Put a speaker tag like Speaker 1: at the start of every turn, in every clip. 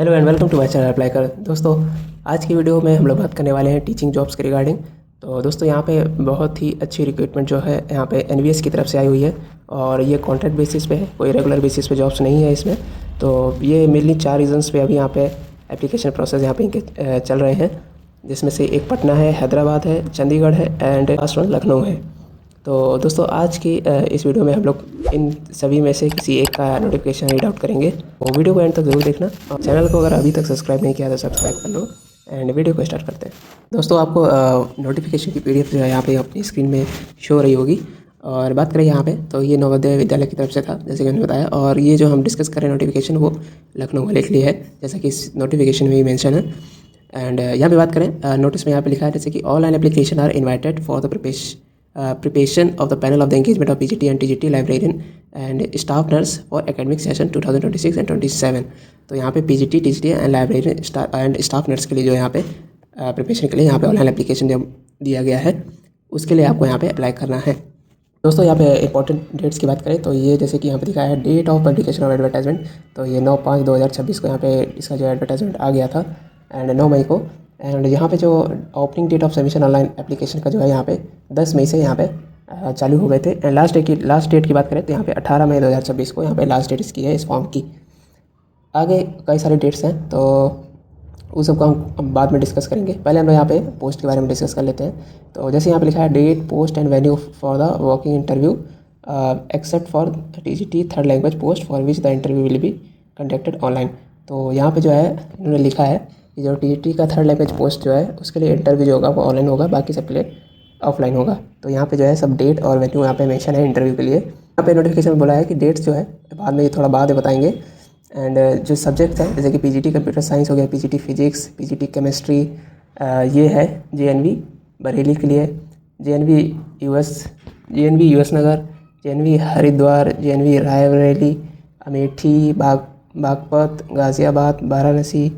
Speaker 1: Hello and welcome to my channel apply कर। दोस्तों, आज की वीडियो में हम लोग बात करने वाले हैं टीचिंग जॉब्स के रिगार्डिंग। तो दोस्तों, यहाँ पे बहुत ही अच्छी रिक्रूटमेंट जो है यहाँ पे एनवीएस की तरफ से आई हुई है और ये कॉन्ट्रैक्ट बेसिस पे है, कोई रेगुलर बेसिस पे जॉब्स नहीं है इसमें। तो ये मेनली 4 रीजंस पे अभी यहाँ पे एप्लीकेशन प्रोसेस यहाँ पे इनके चल रहे हैं, जिसमें से एक पटना है, हैदराबाद है, चंडीगढ़ है एंड लास्ट वन लखनऊ है। तो दोस्तों, आज की इस वीडियो में हम लोग इन सभी में से किसी एक का नोटिफिकेशन रीड आउट करेंगे। तो वीडियो को एंड तक जरूर देखना और चैनल को अगर अभी तक सब्सक्राइब नहीं किया तो सब्सक्राइब कर लो एंड वीडियो को स्टार्ट करते हैं। दोस्तों, आपको नोटिफिकेशन की पीडीएफ जो है यहाँ पे अपनी स्क्रीन में शो हो रही होगी। और बात करें यहाँ पे तो ये नवोदय विद्यालय की तरफ से था, जैसे कि मैंने बताया। और ये जो हम डिस्कस कर रहे हैं नोटिफिकेशन, वो लखनऊ वाले के लिए है, जैसा कि इस नोटिफिकेशन में भी मेंशन है। एंड यहाँ पे बात करें, नोटिस में यहाँ पे लिखा है जैसे कि online application are invited for the preparation of the panel of the engagement of PGT and TGT librarian and staff nurse for academic session 2026 and 27। तो यहाँ पे PGT, TGT and librarian and staff nurse के लिए जो यहाँ पे preparation के लिए यहाँ पे ऑनलाइन एप्लीकेशन दिया गया है, उसके लिए आपको यहाँ पे अप्लाई करना है। दोस्तों, यहाँ पे इंपॉर्टेंट डेट्स की बात करें तो ये जैसे कि यहाँ पे दिखाया है date of publication of advertisement. तो ये 9/5/2026 को यहाँ पे इसका जो एडवर्टाइजमेंट आ गया था एंड 9 मई को। एंड यहाँ पे जो opening date of submission online application का जो है यहाँ पे 10 मई से यहाँ पे चालू हो गए थे। एंड लास्ट डेट की बात करें तो यहाँ पे 18 मई 2026 को यहाँ पे लास्ट डेट इसकी है इस फॉर्म की। आगे कई सारे डेट्स हैं तो उस सबको हम बाद में डिस्कस करेंगे। पहले हम लोग यहाँ पे पोस्ट के बारे में डिस्कस कर लेते हैं। तो जैसे यहाँ पे लिखा है date, post and venue for the walking interview except for TGT third language post for which the interview will be conducted online. तो यहाँ पे जो है इन्होंने लिखा है कि जो TGT का थर्ड लैंग्वेज पोस्ट जो है उसके लिए इंटरव्यू जो होगा वो ऑनलाइन होगा, बाकी सबके लिए ऑफलाइन होगा। तो यहाँ पे जो है सब डेट और वेन्यू यहाँ पे मेंशन है इंटरव्यू के लिए। यहाँ पे नोटिफिकेशन में बोला है कि डेट्स जो है बाद में, ये थोड़ा बाद में बताएंगे। एंड जो सब्जेक्ट है जैसे कि PGT कंप्यूटर साइंस हो गया, PGT फिजिक्स, PGT केमिस्ट्री, ये है JNV बरेली के लिए, JNV US Nagar, JNV Haridwar, JNV Raebareli, Amethi, Baghpat, Ghaziabad, Varanasi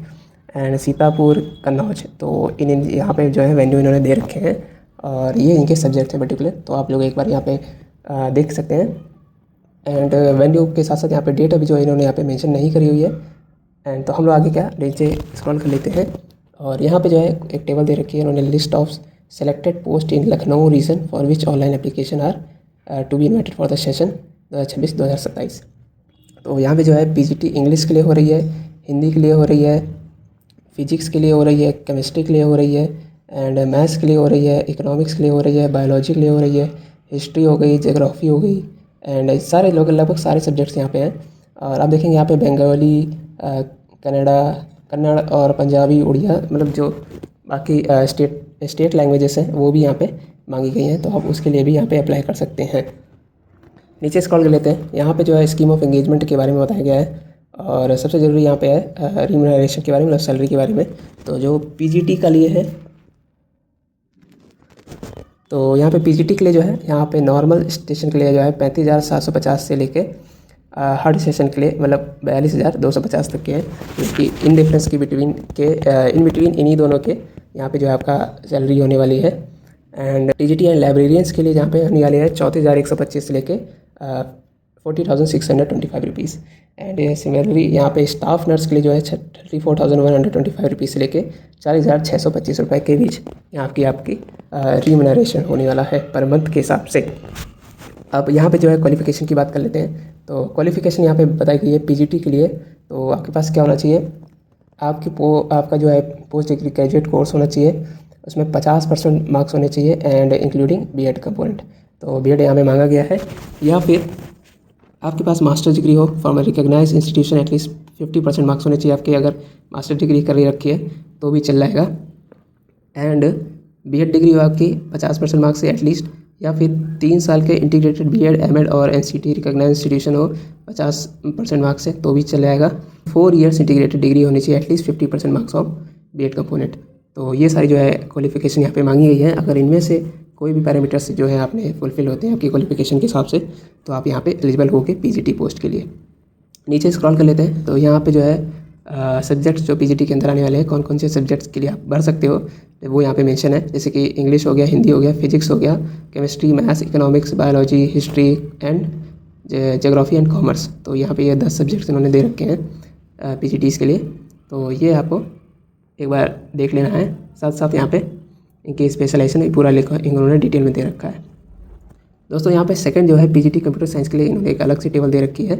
Speaker 1: and Sitapur, Kannauj. तो इन यहाँ पे जो है वेन्यू इन्होंने दे रखे हैं और ये इनके सब्जेक्ट हैं पर्टिकुलर। तो आप लोग एक बार यहाँ पे देख सकते हैं। एंड वेन्यू के साथ साथ यहाँ पे डेट अभी जो इन्होंने यहाँ पे मेंशन नहीं करी हुई है। एंड तो हम लोग आगे क्या नीचे स्क्रॉल कर लेते हैं और यहाँ पे जो है एक टेबल दे रखी है इन्होंने, list of selected post in Lucknow region for which online application are to be invited for the session 2026-2027। तो यहाँ पे जो है PGT इंग्लिश के लिए हो रही है, हिंदी के लिए हो रही है, फिजिक्स के लिए हो रही है, केमिस्ट्री के लिए हो रही है एंड मैथ्स के लिए हो रही है, इकोनॉमिक्स के लिए हो रही है, बायोलॉजी के लिए हो रही है, हिस्ट्री हो गई, ज्योग्राफी हो गई एंड सारे लोग लगभग सारे सब्जेक्ट्स यहाँ पे हैं। और आप देखेंगे यहाँ पे बंगाली, कन्नड़ और पंजाबी, उड़िया, मतलब जो बाकी स्टेट लैंग्वेजेस हैं वो भी यहाँ पे मांगी गई हैं। तो आप उसके लिए भी यहाँ पे अप्लाई कर सकते हैं। नीचे स्क्रॉल कर लेते हैं। यहाँ पे जो है स्कीम ऑफ एंगेजमेंट के बारे में बताया गया है और सबसे ज़रूरी यहाँ पे है रिम्यूनरेशन के बारे में, मतलब सैलरी के बारे में। तो जो PGT का लिए है, तो यहाँ पे PGT के लिए जो है यहाँ पे नॉर्मल स्टेशन के लिए जो है 35,750 से लेके हर सेशन के लिए मतलब 42,250 तक के हैं, क्योंकि इन डिफरेंस की इन बिटवीन इन्हीं दोनों के यहाँ पे जो है आपका सैलरी होने वाली है। एंड TGT एंड लाइब्रेरियंस के लिए जहाँ पे होने वाली है 34,125 से लेके 40,625 रुपीज़। एंड सिमिलरली यहाँ पे स्टाफ नर्स के लिए जो है 34,125 रुपीज़ से लेके 40,625 रुपये के बीच यहाँ आपकी रिम्यूनरेशन होने वाला है पर मंथ के हिसाब से। अब यहाँ पे जो है क्वालिफ़िकेशन की बात कर लेते हैं। तो क्वालिफ़िकेशन यहाँ पे बताई गई है PGT के लिए। तो आपके पास क्या होना चाहिए, आपका जो है पोस्ट डिग्री ग्रेजुएट कोर्स होना चाहिए, उसमें 50% मार्क्स होने चाहिए एंड इंक्लूडिंग BEd कंपोनेंट। तो BEd यहाँ पे मांगा गया है। या फिर आपके पास मास्टर डिग्री हो from recognised institution, at least 50% marks होने चाहिए आपके, अगर मास्टर डिग्री कर रखी है तो भी चल जाएगा। एंड BEd डिग्री हो आपकी 50% मार्क्स से एटलीस्ट, या फिर 3 साल के इंटीग्रेटेड BEd, MAd और NCT रिकॉग्नाइज्ड इंस्टीट्यूशन हो 50% मार्क्स से तो भी चल जाएगा। 4 ईयर्स इंटीग्रेटेड डिग्री होनी चाहिए, at least 50% marks of BEd component. तो ये सारी जो है क्वालिफ़िकेशन यहाँ पे मांगी गई है। अगर इनमें से कोई भी पैरामीटर्स जो है आपने फुलफिल होते हैं आपकी क्वालिफ़िकेशन के हिसाब से, तो आप यहाँ पे एलिजिबल होके PGT पोस्ट के लिए। नीचे स्क्रॉल कर लेते हैं। तो यहाँ पे जो है सब्जेक्ट्स जो PGT के अंदर आने वाले हैं, कौन कौन से सब्जेक्ट्स के लिए आप भर सकते हो वो यहाँ पे मेंशन है, जैसे कि इंग्लिश हो गया, हिंदी हो गया, फिजिक्स हो गया, chemistry, maths, economics, biology, history and geography and commerce. तो यहाँ पे ये 10 सब्जेक्ट्स इन्होंने दे रखे हैं PGTs के लिए। तो ये आपको एक बार देख लेना है। साथ साथ यहाँ पे इनकी स्पेशलाइजेशन भी पूरा लिखा इन्होंने डिटेल में दे रखा है। दोस्तों यहाँ पे सेकंड जो है पीजीटी कंप्यूटर साइंस के लिए इन्होंने एक अलग सी टेबल दे रखी है,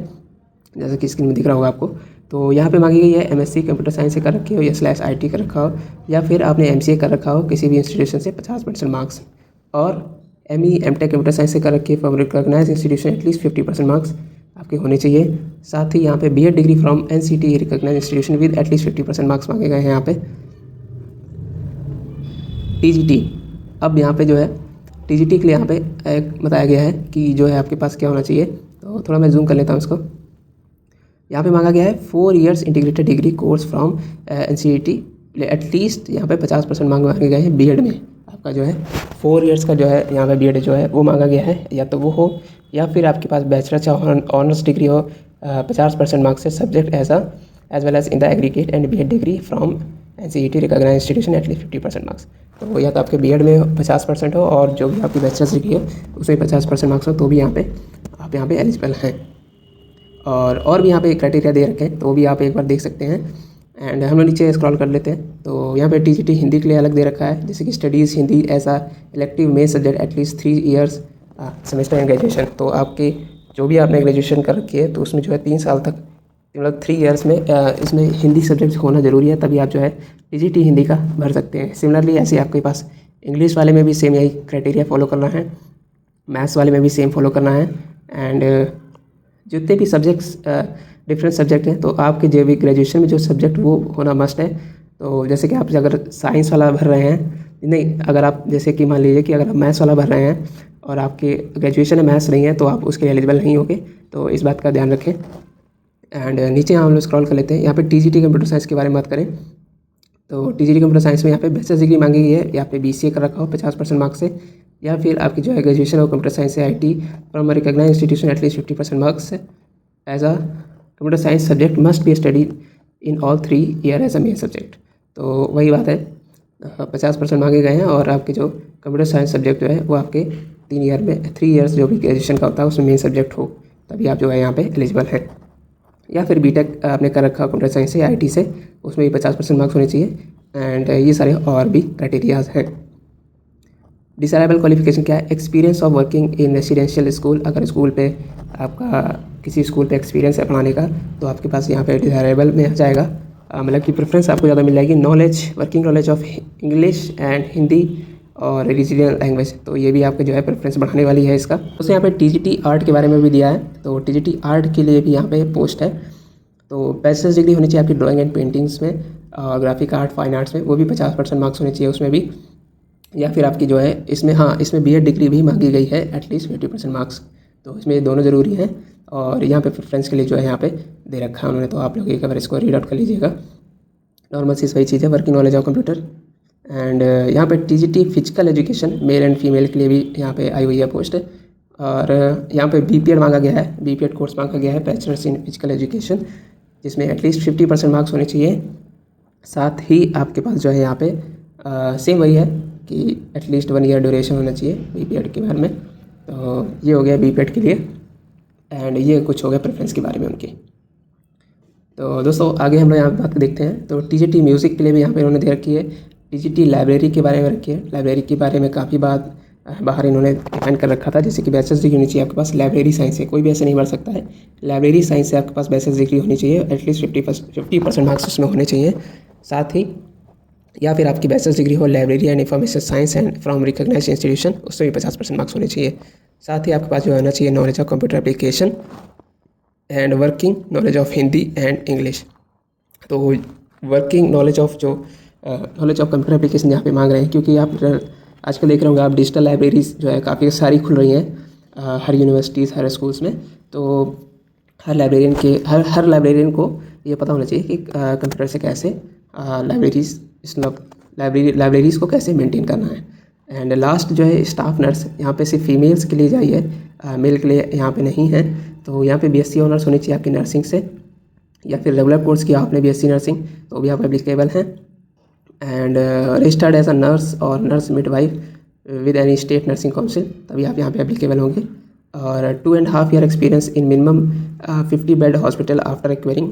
Speaker 1: जैसा कि स्क्रीन में दिख रहा होगा आपको। तो यहाँ पे मांगी गई है एमएससी कंप्यूटर साइंस से कर रखी हो या /IT कर रखा हो, या फिर आपने एमसीए कर रखा हो किसी भी इंस्टीट्यूशन से 50% मार्क्स, और एमई एमटेक कंप्यूटर साइंस से कर रखी है from recognised institution at least 50% marks आपके होने चाहिए। साथ ही यहाँ पे BEd degree from NCT recognised institution with at least 50% marks मांगे गए हैं यहाँ पे। टीजीटी, अब यहाँ पे जो है टीजीटी के लिए यहाँ पे एक बताया गया है कि जो है आपके पास क्या होना चाहिए। तो थोड़ा मैं जूम कर लेता हूँ इसको। यहाँ पे मांगा गया है 4 years integrated degree course from NCET, at least यहाँ पे 50% मांगे गए हैं बीएड में। आपका जो है 4 years का जो है यहाँ पे बीएड जो है वो मांगा गया है, या तो वो हो या फिर आपके पास बैचलर ऑनर्स डिग्री हो 50% मार्क्स से subject as well as in the aggregate and BEd degree from NCET recognised institution at least 50% marks. तो या तो आपके बीएड में 50% हो और जो भी आपकी बैचलर्स डिग्री है उसमें 50% मार्क्स हो, तो भी आप यहाँ पे एलिजिबल हैं। और भी यहाँ पे क्राइटेरिया दे रखे हैं, तो वो भी आप एक बार देख सकते हैं। एंड हम लोग नीचे स्क्रॉल कर लेते हैं। तो यहाँ पे टीजीटी हिंदी के लिए अलग दे रखा है, जैसे कि स्टडीज़ हिंदी ऐसा elective main subject at least 3 years semester in graduation. तो आपके जो भी आपने ग्रेजुएशन कर रखी है तो उसमें जो है 3 साल तक, मतलब 3 years में इसमें हिंदी सब्जेक्ट होना ज़रूरी है, तभी आप जो है टीजीटी हिंदी का भर सकते हैं। सिमिलरली ऐसे आपके पास इंग्लिश वाले में भी सेम यही क्राइटेरिया फॉलो करना है, मैथ्स वाले में भी सेम फॉलो करना है। एंड जितने भी सब्जेक्ट्स डिफरेंट सब्जेक्ट हैं, तो आपके जो भी ग्रेजुएशन में जो सब्जेक्ट वो होना मस्ट है। तो जैसे कि आप अगर साइंस वाला भर रहे हैं, नहीं अगर आप जैसे कि मान लीजिए कि अगर आप मैथ्स वाला भर रहे हैं और आपके ग्रेजुएशन में मैथ्स नहीं है तो आप उसके एलिजिबल नहीं होंगे, तो इस बात का ध्यान रखें। एंड नीचे हम लोग स्क्रॉल कर लेते हैं। यहाँ पे टीजीटी कंप्यूटर साइंस के बारे में बात करें तो टीजीटी कंप्यूटर साइंस में यहाँ पे बैचलर्स डिग्री मांगी गई है, या पे बीसीए कर रखा हो 50% मार्क्स से, या फिर आपकी जो है ग्रेजुएशन हो कंप्यूटर साइंस से IT from recognised institution at least 50% marks as a computer science subject must be study in all 3 years as a main subject. तो वही बात है, 50% मांगे गए हैं और आपके जो कंप्यूटर साइंस सब्जेक्ट जो है वो आपके 3 years जो भी ग्रेजुएशन का होता है उसमें मेन सब्जेक्ट हो, तभी आप जो है यहाँ पे एलिजिबल है। या फिर बीटेक आपने कर रखा कंप्यूटर साइंस से आईटी से, उसमें भी 50% मार्क्स होने चाहिए। एंड ये सारे और भी क्राइटेरियाज हैं। डिसाइरेबल क्वालिफिकेशन क्या है? Experience of working in residential school. अगर स्कूल पे आपका किसी स्कूल पे एक्सपीरियंस है पढ़ाने का तो आपके पास यहाँ पे डिसाइरेबल में आ जाएगा, मतलब कि प्रेफरेंस आपको ज़्यादा मिल जाएगी। Working knowledge of English and Hindi और रीजनल लैंग्वेज, तो ये भी आपके जो है प्रेफरेंस बढ़ाने वाली है इसका। उससे यहाँ पे टीजीटी आर्ट के बारे में भी दिया है, तो टीजीटी आर्ट के लिए भी यहाँ पे पोस्ट है। तो बैचलर्स डिग्री होनी चाहिए आपकी ड्राइंग एंड पेंटिंग्स में, ग्राफिक आर्ट फाइन आर्ट्स में, वो भी 50% मार्क्स होने चाहिए उसमें भी। या फिर आपकी जो है इसमें बीएड डिग्री भी मांगी गई है एटलीस्ट 50% मार्क्स, तो इसमें दोनों ज़रूरी हैं। और यहाँ पे प्रेफरेंस के लिए जो है यहाँ पे दे रखा है उन्होंने, तो आप लोग एक बार इसको रीड आउट कर लीजिएगा। नॉर्मल सी वही चीज़ है, working knowledge of computer. And यहाँ पे TGT physical education male and female के लिए भी यहाँ पे आई हुई है पोस्ट। और यहाँ पे बीपीएड मांगा गया है, बीपीएड कोर्स मांगा गया है, बैचलर्स इन फिजिकल एजुकेशन, जिसमें एटलीस्ट 50% मार्क्स होने चाहिए। साथ ही आपके पास जो है यहाँ पे सेम वही है कि एटलीस्ट 1 year ड्यूरेशन होना चाहिए बीपीएड के बारे में। तो ये हो गया बीपीएड के लिए, एंड ये कुछ हो गया प्रेफरेंस के बारे में उनकी। तो दोस्तों आगे हम लोग यहाँ बात देखते हैं। तो टीजीटी म्यूज़िक के लिए भी यहाँ पे उन्होंने दे रखी है। टीजीटी लाइब्रेरी के बारे में रखी है, लाइब्रेरी के बारे में काफ़ी बात बाहर इन्होंने डिफाइन कर रखा था, जैसे कि बैचलर्स डिग्री होनी चाहिए आपके पास लाइब्रेरी साइंस से, कोई भी ऐसे नहीं बढ़ सकता है। लाइब्रेरी साइंस से आपके पास बैचलर्स डिग्री होनी चाहिए, एटलीस्ट 50% मार्क्स उसमें होने चाहिए। साथ ही या फिर आपकी बैचलर्स डिग्री हो library and information science and from recognised institution, उससे भी 50% मार्क्स होने चाहिए। साथ ही आपके पास जो होना चाहिए knowledge of computer application and working knowledge of Hindi and English. तो working knowledge of computer application यहाँ पे मांग रहे हैं, क्योंकि आप आजकल देख रहे होंगे आप डिजिटल लाइब्रेरीज जो है काफ़ी सारी खुल रही हैं हर यूनिवर्सिटीज़ हर स्कूल्स में। तो हर लाइब्रेरियन को ये पता होना चाहिए कि कंप्यूटर से कैसे लाइब्रेरीज़ को कैसे मेंटेन करना है। एंड लास्ट जो है स्टाफ नर्स, यहाँ पे सिर्फ फीमेल्स के लिए चाहिए, मेल के लिए यहाँ पे नहीं है। तो यहाँ पे बीएससी ऑनर्स होनी चाहिए आपकी नर्सिंग से, या फिर रेगुलर कोर्स किया आपने बीएससी नर्सिंग तो भी आप एप्लीकेबल हैं। And registered as a nurse और nurse midwife with any state nursing council, तभी आप यहाँ पे एप्लीकेबल होंगे। और 2.5 year experience in minimum 50 bed hospital after acquiring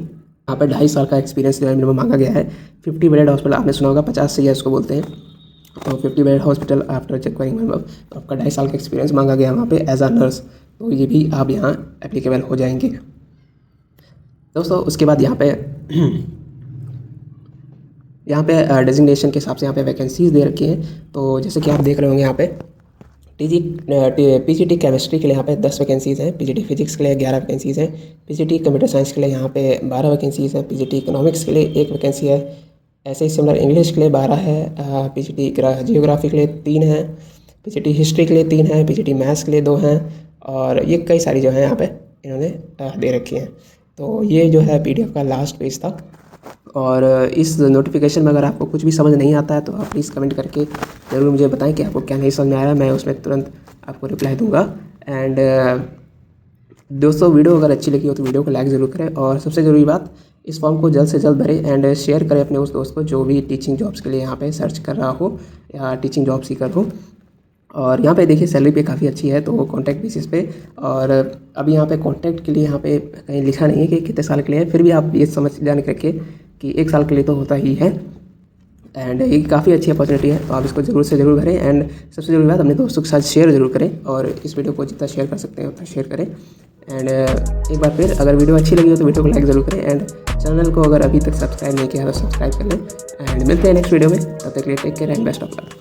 Speaker 1: यहाँ पे 2.5 साल का एक्सपीरियंस जो है मिनिमम मांगा गया है। 50 बेडेड हॉस्पिटल आपने सुना होगा, 50 से इसको बोलते हैं। तो 50 बेडेड हॉस्पिटल आफ्टर चेक मतलब तो आपका 2.5 साल का एक्सपीरियंस मांगा गया वहाँ पे एज आ नर्स, तो ये भी आप यहाँ एप्लीकेबल हो जाएंगे दोस्तों। उसके बाद यहाँ पे डेजिग्नेशन के हिसाब से यहाँ पे वैकेंसीज़ दे रखी हैं। तो जैसे कि आप देख रहे होंगे यहाँ पे पीजीटी केमिस्ट्री के लिए यहाँ पे 10 वैकेंसीज़ हैं, पीजीटी फिजिक्स के लिए 11 वैकेंसीज़ हैं, पीजीटी कंप्यूटर साइंस के लिए यहाँ पे 12 वैकेंसीज़ हैं, पीजीटी इकोनॉमिक्स के लिए 1 वैकेंसी है, ऐसे ही सिमिलर इंग्लिश के लिए 12 है, पीजीटी जियोग्राफी के लिए 3 है, पीजीटी हिस्ट्री के लिए 3 है, पीजीटी मैथ्स के लिए 2 हैं, और ये कई सारी जो है यहाँ पे इन्होंने दे रखी हैं। तो ये जो है PDF का लास्ट पेज था। और इस नोटिफिकेशन में अगर आपको कुछ भी समझ नहीं आता है तो आप प्लीज़ कमेंट करके ज़रूर मुझे बताएं कि आपको क्या नहीं समझ में आ रहा है, मैं उसमें तुरंत आपको रिप्लाई दूंगा। एंड दोस्तों, वीडियो अगर अच्छी लगी हो तो वीडियो को लाइक ज़रूर करें, और सबसे ज़रूरी बात, इस फॉर्म को जल्द से जल्द भरें एंड शेयर करें अपने उस दोस्त को जो भी टीचिंग जॉब्स के लिए यहाँ पे सर्च कर रहा हो या टीचिंग जॉब सीकर हो। और यहाँ पे देखिए सैलरी पे काफ़ी अच्छी है, तो कॉन्ट्रैक्ट बेसिस पे। और अभी यहाँ पे कॉन्ट्रैक्ट के लिए यहाँ पे कहीं लिखा नहीं है कि कितने साल के लिए है, फिर भी आप ये समझ जाने करके कि 1 साल के लिए तो होता ही है। एंड ये काफ़ी अच्छी अपॉर्चुनिटी है, तो आप इसको ज़रूर से ज़रूर भरें। एंड सबसे ज़रूरी बात, अपने दोस्तों के साथ शेयर ज़रूर करें, और इस वीडियो को जितना शेयर कर सकते हैं उतना शेयर करें। एंड एक बार फिर, अगर वीडियो अच्छी लगी हो तो वीडियो को लाइक ज़रूर करें, एंड चैनल को अगर अभी तक सब्सक्राइब नहीं किया तो सब्सक्राइब कर लें। एंड मिलते हैं नेक्स्ट वीडियो में, तब तक के लिए take care and best of luck.